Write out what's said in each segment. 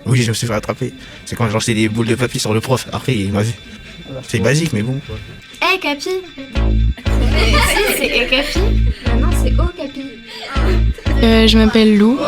Oui, je me suis fait attraper. C'est quand j'ai lancé des boules de papier sur le prof. Après, il m'a vu. C'est basique, mais bon. Hey Capi. C'est Hey Capi. Non, c'est Oh Capi. Je m'appelle Lou.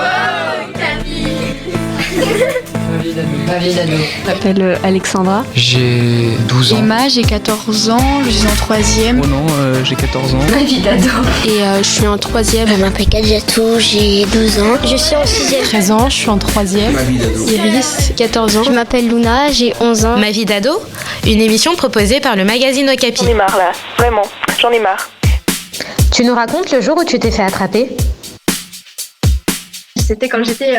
Ma vie d'ado. Je m'appelle Alexandra. J'ai 12 ans. Emma, j'ai 14 ans, je suis en 3e. Oh non, j'ai 14 ans. Ma vie d'ado. Et je suis en 3e. Je m'appelle Kadjatou, j'ai 12 ans. Je suis en 6e. 13 ans, je suis en 3e. Ma vie d'ado. Iris, 14 ans. Je m'appelle Luna, j'ai 11 ans. Ma vie d'ado, une émission proposée par le magazine Okapi. J'en ai marre là, vraiment, j'en ai marre. Tu nous racontes le jour où tu t'es fait attraper? C'était quand j'étais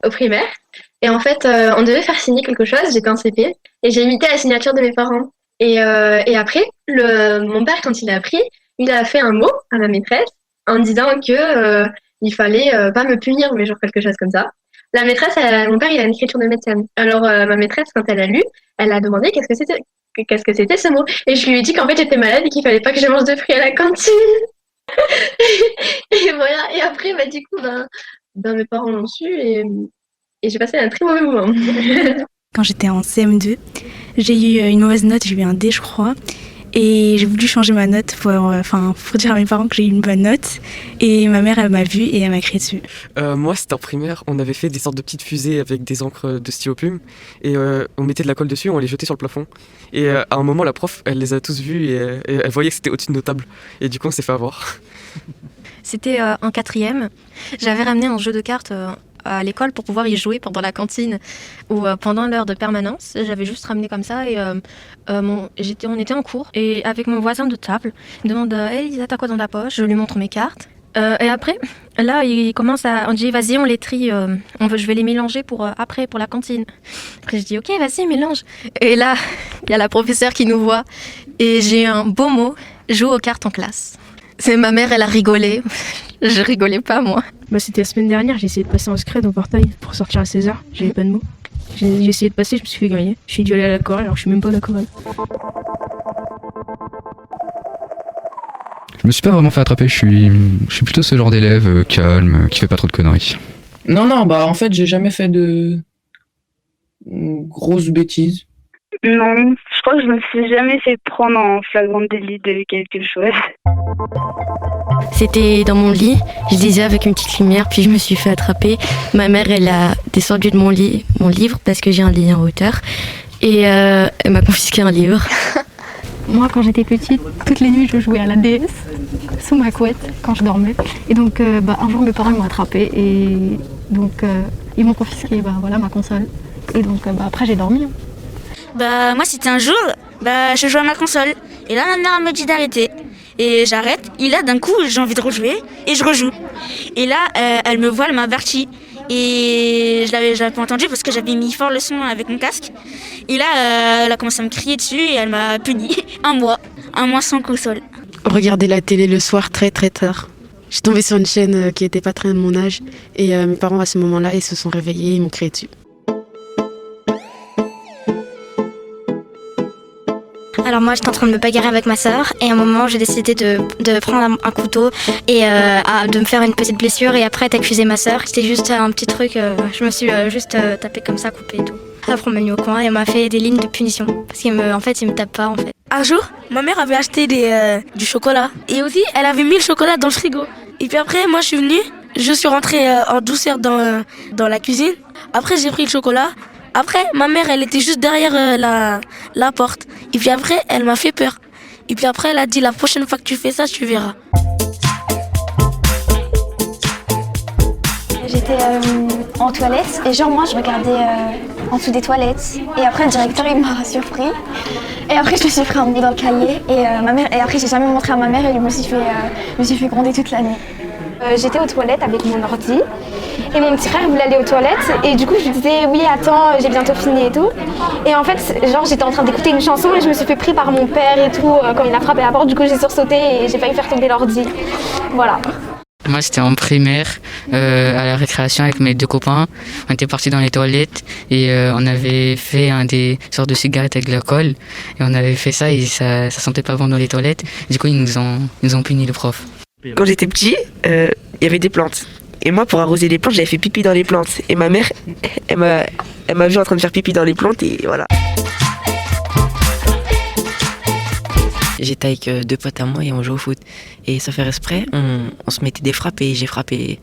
au primaire. Et en fait, on devait faire signer quelque chose, j'étais en CP, et j'ai imité la signature de mes parents. Et après, mon père, quand il a appris, il a fait un mot à ma maîtresse en disant que il fallait pas me punir, mais genre quelque chose comme ça. La maîtresse, mon père, il a une écriture de médecin. Alors ma maîtresse, quand elle a lu, elle a demandé qu'est-ce que c'était ce mot. Et je lui ai dit qu'en fait, j'étais malade et qu'il fallait pas que je mange de fruits à la cantine. Et voilà. Et après, bah, du coup, mes parents l'ont su et j'ai passé un très mauvais moment. Quand j'étais en CM2, j'ai eu une mauvaise note, j'ai eu un D je crois. Et j'ai voulu changer ma note pour dire à mes parents que j'ai eu une bonne note. Et ma mère, elle m'a vue et elle m'a crié dessus. Moi, c'était en primaire. On avait fait des sortes de petites fusées avec des encres de stylo plume. Et on mettait de la colle dessus, on les jetait sur le plafond. Et à un moment, la prof, elle les a tous vus et elle voyait que c'était au-dessus de nos tables. Et du coup, on s'est fait avoir. C'était en 4e. J'avais ramené un jeu de cartes à l'école pour pouvoir y jouer pendant la cantine ou pendant l'heure de permanence. J'avais juste ramené comme ça et on était en cours et avec mon voisin de table, il me demande hey Lisa, t'as quoi dans ta poche? Je lui montre mes cartes et après là on dit vas-y on les trie, je vais les mélanger pour après pour la cantine. Après je dis ok vas-y mélange et là il y a la professeure qui nous voit et j'ai un beau mot, joue aux cartes en classe. C'est ma mère, elle a rigolé. Je rigolais pas, moi. C'était la semaine dernière, j'ai essayé de passer en scred au portail pour sortir à 16h. J'avais pas de mots. J'ai essayé de passer, je me suis fait griller. Je suis dû aller à la chorale, alors je suis même pas à la chorale. Je me suis pas vraiment fait attraper, je suis plutôt ce genre d'élève calme, qui fait pas trop de conneries. Non, en fait, j'ai jamais fait de grosses bêtises. Non, je crois que je me suis jamais fait prendre en flagrant délit de quelque chose. C'était dans mon lit, je lisais avec une petite lumière, puis je me suis fait attraper. Ma mère, elle a descendu de mon livre, parce que j'ai un lit en hauteur, et elle m'a confisqué un livre. Moi, quand j'étais petite, toutes les nuits, je jouais à la DS, sous ma couette, quand je dormais. Et donc, un jour, mes parents m'ont attrapée, et donc, ils m'ont confisqué ma console. Et donc, après, j'ai dormi. Moi, c'était un jour, je jouais à ma console, et là, ma mère me dit d'arrêter. Et j'arrête, et là d'un coup j'ai envie de rejouer, et je rejoue. Et là elle me voit, elle m'a averti. Et je l'avais pas entendu parce que j'avais mis fort le son avec mon casque. Et là elle a commencé à me crier dessus et elle m'a puni. Un mois sans console. Regarder la télé le soir très très tard. Je suis tombée sur une chaîne qui était pas très de mon âge. Et mes parents à ce moment-là, ils se sont réveillés, ils m'ont crié dessus. Alors moi j'étais en train de me bagarrer avec ma sœur et à un moment j'ai décidé de prendre un couteau et de me faire une petite blessure et après d'accuser ma sœur. C'était juste un petit truc, je me suis juste tapé comme ça, coupé et tout. Après on m'a mis au coin et elle m'a fait des lignes de punition parce qu'il me tape pas en fait. Un jour, ma mère avait acheté du chocolat et aussi elle avait mis le chocolat dans le frigo. Et puis après moi je suis rentrée en douceur dans la cuisine. Après j'ai pris le chocolat. Après, ma mère, elle était juste derrière la porte. Et puis après, elle m'a fait peur. Et puis après, elle a dit, la prochaine fois que tu fais ça, tu verras. J'étais en toilette et genre moi, je regardais en dessous des toilettes. Et après, le directeur, il m'a surpris. Et après, je me suis pris un mot dans le cahier. Et après, j'ai jamais montré à ma mère et je me suis fait gronder toute la nuit. J'étais aux toilettes avec mon ordi. Et mon petit frère voulait aller aux toilettes et du coup je lui disais oui attends j'ai bientôt fini et tout. Et en fait genre j'étais en train d'écouter une chanson et je me suis fait pris par mon père et tout quand il a frappé à la porte. Du coup j'ai sursauté et j'ai failli faire tomber l'ordi. Voilà. Moi c'était en primaire à la récréation avec mes deux copains. On était partis dans les toilettes et on avait fait des sortes de cigarettes avec de la colle. Et on avait fait ça et ça sentait pas bon dans les toilettes. Du coup ils nous ont puni le prof. Quand j'étais petit, il y avait des plantes. Et moi, pour arroser les plantes, j'avais fait pipi dans les plantes. Et ma mère, elle Elle m'a vu en train de faire pipi dans les plantes et voilà. J'étais avec 2 potes à moi et on jouait au foot. Et sans faire exprès, on se mettait des frappes et j'ai frappé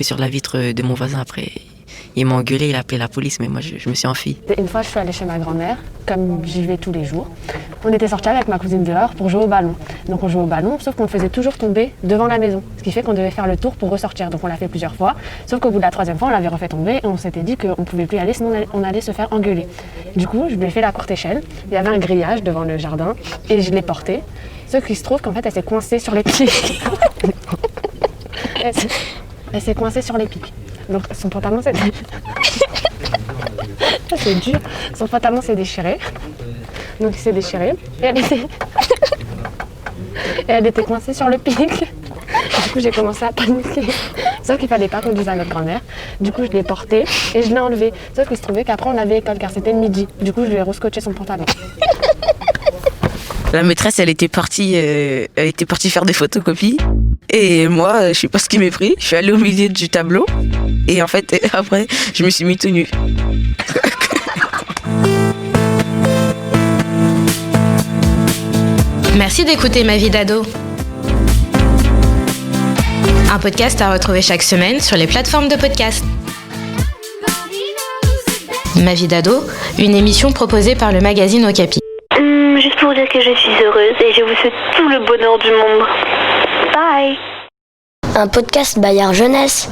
sur la vitre de mon voisin après. Il m'a engueulé, il a appelé la police, mais moi je me suis enfui. Une fois, je suis allée chez ma grand-mère, comme j'y vais tous les jours. On était sortis avec ma cousine dehors pour jouer au ballon. Donc on jouait au ballon, sauf qu'on le faisait toujours tomber devant la maison. Ce qui fait qu'on devait faire le tour pour ressortir. Donc on l'a fait plusieurs fois. Sauf qu'au bout de la 3e fois, on l'avait refait tomber et on s'était dit qu'on ne pouvait plus y aller, sinon on allait se faire engueuler. Du coup, je lui ai fait la courte échelle. Il y avait un grillage devant le jardin et je l'ai portée. Sauf qu'il se trouve qu'en fait, elle s'est coincée sur les pieds. Elle s'est coincée sur les pieds. Donc son pantalon s'est c'est dur. Son pantalon s'est déchiré. Donc il s'est déchiré. Et elle était coincée sur le pic. Du coup j'ai commencé à paniquer. Sauf qu'il fallait pas qu'on dise à notre grand-mère. Du coup je l'ai portée et je l'ai enlevée. Sauf qu'il se trouvait qu'après on avait école car c'était le midi. Du coup je lui ai rescotché son pantalon. La maîtresse, elle était partie faire des photocopies. Et moi, je sais pas ce qui m'est pris. Je suis allée au milieu du tableau. Et en fait, après, je me suis mis tout nu. Merci d'écouter Ma vie d'ado. Un podcast à retrouver chaque semaine sur les plateformes de podcast. Ma vie d'ado, une émission proposée par le magazine Okapi. Juste pour dire que je suis heureuse et je vous souhaite tout le bonheur du monde. Bye. Un podcast Bayard Jeunesse.